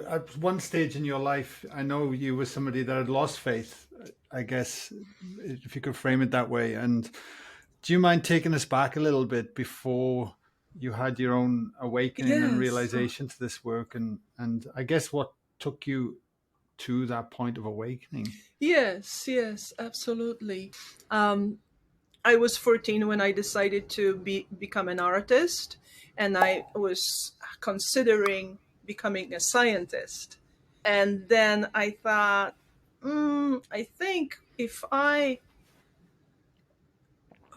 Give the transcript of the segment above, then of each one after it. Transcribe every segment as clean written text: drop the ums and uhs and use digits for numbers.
At one stage in your life, I know you were somebody that had lost faith, I guess, if you could frame it that way. And do you mind taking us back a little bit before you had your own awakening and Yes. realization to this work? And I guess what took you to that point of awakening? Yes, yes, absolutely. Um, I was 14 when I decided to become an artist, and I was considering becoming a scientist. And then I thought, I think if I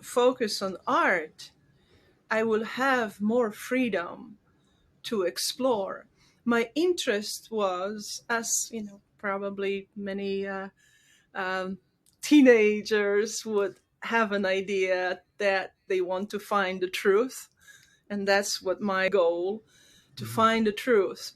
focus on art, I will have more freedom to explore. My interest was, as you know, probably many um, teenagers would have an idea that they want to find the truth, and that's what my goal, to Mhm. find the truth.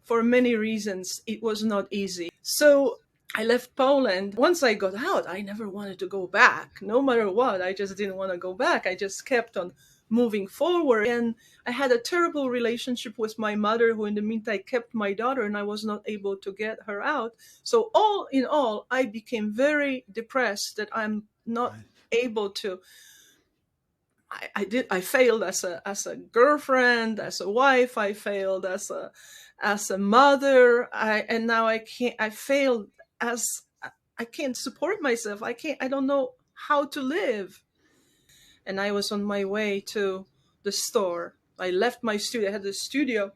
For many reasons, it was not easy. So I left Poland. Once I got out, I never wanted to go back. No matter what, I just didn't want to go back. I just kept on moving forward. And I had a terrible relationship with my mother, who in the meantime kept my daughter, and I was not able to get her out. So, all in all, I became very depressed that I'm not Right. able to. I failed as a girlfriend, as a wife. I failed as a mother. And now I failed as I can't support myself. I don't know how to live. And I was on my way to the store. I left my studio. I had a studio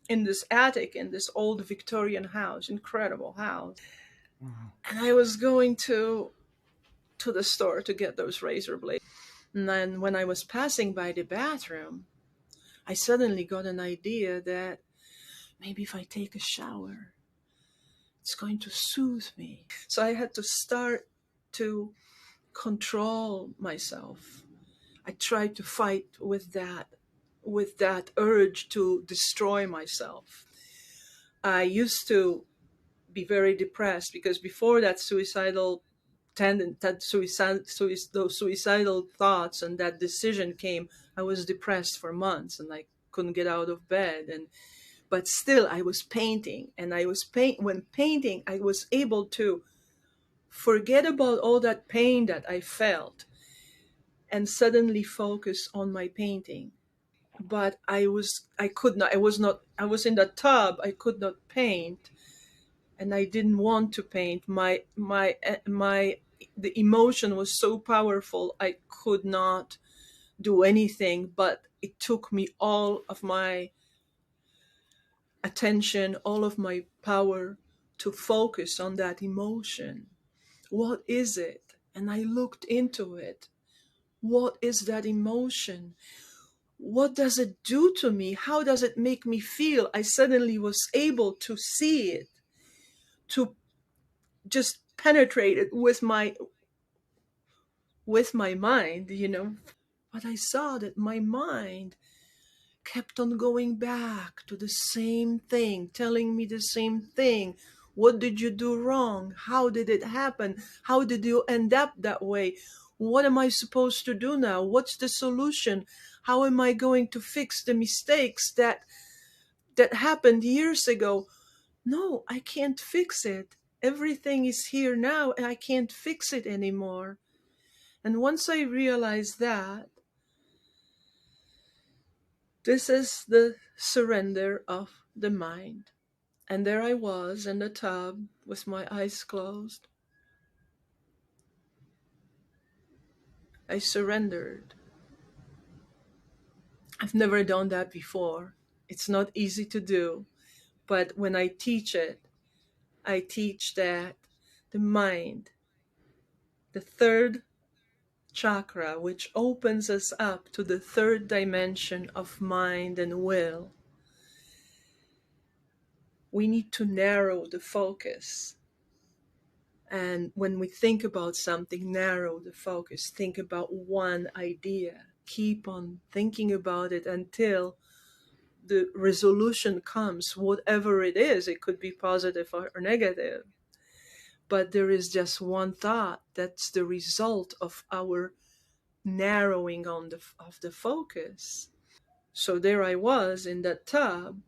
in this attic in this old Victorian house, incredible house. Wow. And I was going to the store to get those razor blades. And then when I was passing by the bathroom, I suddenly got an idea that maybe if I take a shower, it's going to soothe me. So I had to start to control myself. I tried to fight with that urge to destroy myself. I used to be very depressed because before that those suicidal thoughts and that decision came, I was depressed for months and I couldn't get out of bed. And but still I was painting, and when painting I was able to forget about all that pain that I felt and suddenly focus on my painting. But I could not, I was in the tub, I could not paint, and I didn't want to paint. My the emotion was so powerful, I could not do anything, but it took me all of my attention, all of my power to focus on that emotion. What is it? And I looked into it. What is that emotion? What does it do to me? How does it make me feel? I suddenly was able to see it, to just penetrate it with my mind, you know. But I saw that my mind kept on going back to the same thing, telling me the same thing. What did you do wrong? How did it happen? How did you end up that way? What am I supposed to do now? What's the solution? How am I going to fix the mistakes that happened years ago? No, I can't fix it. Everything is here now and I can't fix it anymore. And once I realized that, this is the surrender of the mind. And there I was in the tub with my eyes closed. I surrendered. I've never done that before. It's not easy to do, but when I teach it, I teach that the mind, the third chakra, which opens us up to the third dimension of mind and will, we need to narrow the focus. And when we think about something, narrow the focus. Think about one idea. Keep on thinking about it until the resolution comes, whatever it is. It could be positive or negative. But there is just one thought that's the result of our narrowing of the focus. So there I was in that tub,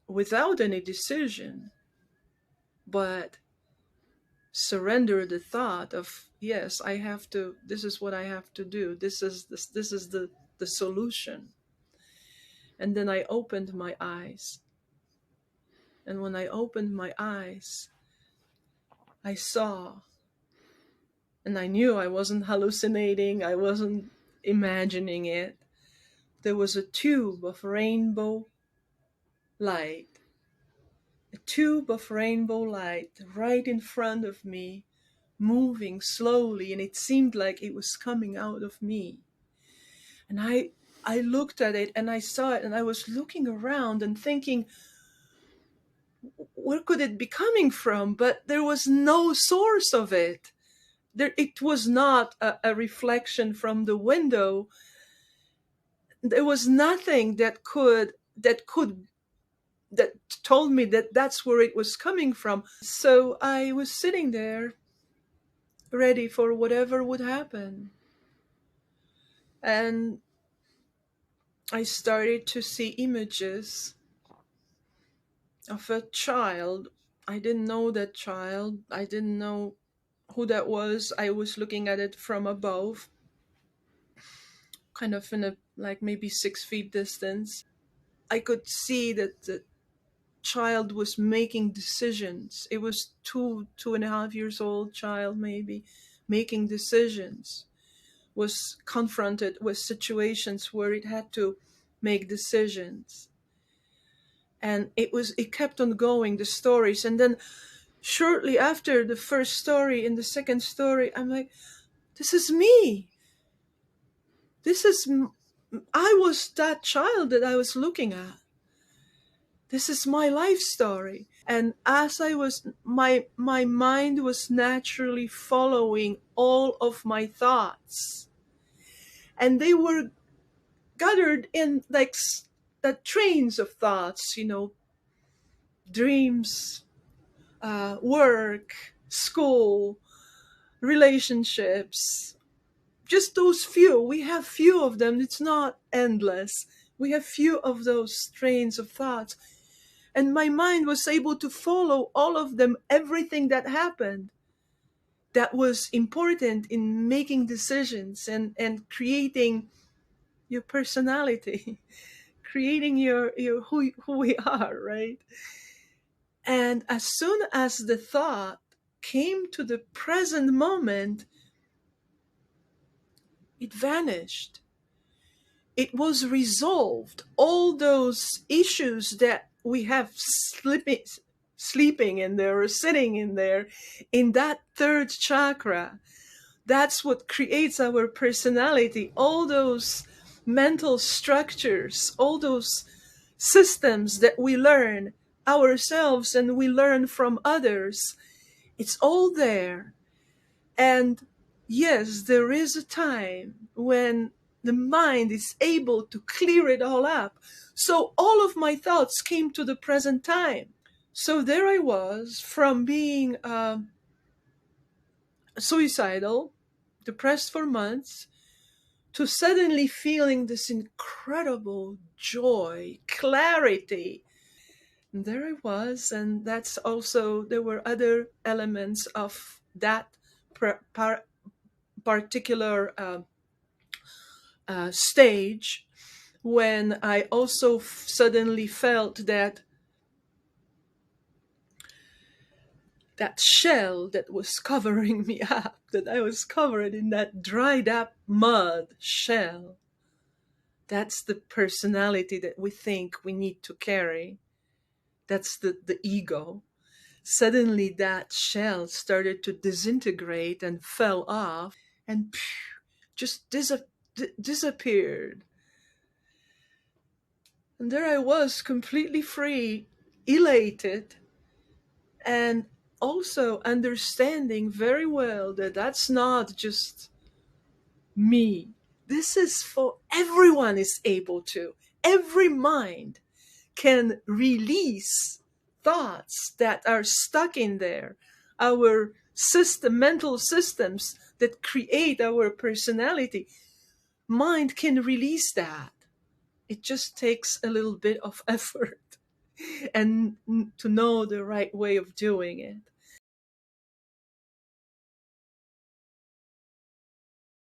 without any decision, but surrender the thought of, yes, I have to, this is what I have to do. This is the solution. And then I opened my eyes. And when I opened my eyes, I saw, and I knew I wasn't hallucinating, I wasn't imagining it. There was a tube of rainbow light, a tube of rainbow light right in front of me, moving slowly, and it seemed like it was coming out of me. And I looked at it and I saw it, and I was looking around and thinking, where could it be coming from? But there was no source of it. It was not a reflection from the window. There was nothing that told me that that's where it was coming from. So I was sitting there ready for whatever would happen. And I started to see images of a child. I didn't know that child. I didn't know who that was. I was looking at it from above, kind of in a like maybe 6 feet distance. I could see that the child was making decisions. It was 2.5 years old child, maybe, making decisions, was confronted with situations where it had to make decisions. And it kept on going, the stories. And then shortly after the first story, in the second story, I'm like, this is me. I was that child that I was looking at. This is my life story. And as I was, my mind was naturally following all of my thoughts. And they were gathered in like trains of thoughts, dreams, work, school, relationships, just those few. We have few of them. It's not endless. We have few of those trains of thoughts. And my mind was able to follow all of them, everything that happened that was important in making decisions and creating your personality, creating your who we are, right? And as soon as the thought came to the present moment, it vanished. It was resolved. All those issues that we have sleeping in there or sitting in there, in that third chakra, that's what creates our personality. All those mental structures, all those systems that we learn ourselves and we learn from others, it's all there. And yes, there is a time when the mind is able to clear it all up. So all of my thoughts came to the present time. So there I was, from being suicidal, depressed for months, to suddenly feeling this incredible joy, clarity. And there I was, and that's also, there were other elements of that particular stage, when I also suddenly felt that shell that was covering me up, that I was covered in that dried up mud shell. That's the personality that we think we need to carry. That's the ego. Suddenly that shell started to disintegrate and fell off and just disappeared. And there I was, completely free, elated, and also understanding very well that that's not just me. This is for everyone is able to. Every mind can release thoughts that are stuck in there. Our mental systems that create our personality, mind can release that. It just takes a little bit of effort. and to know the right way of doing it.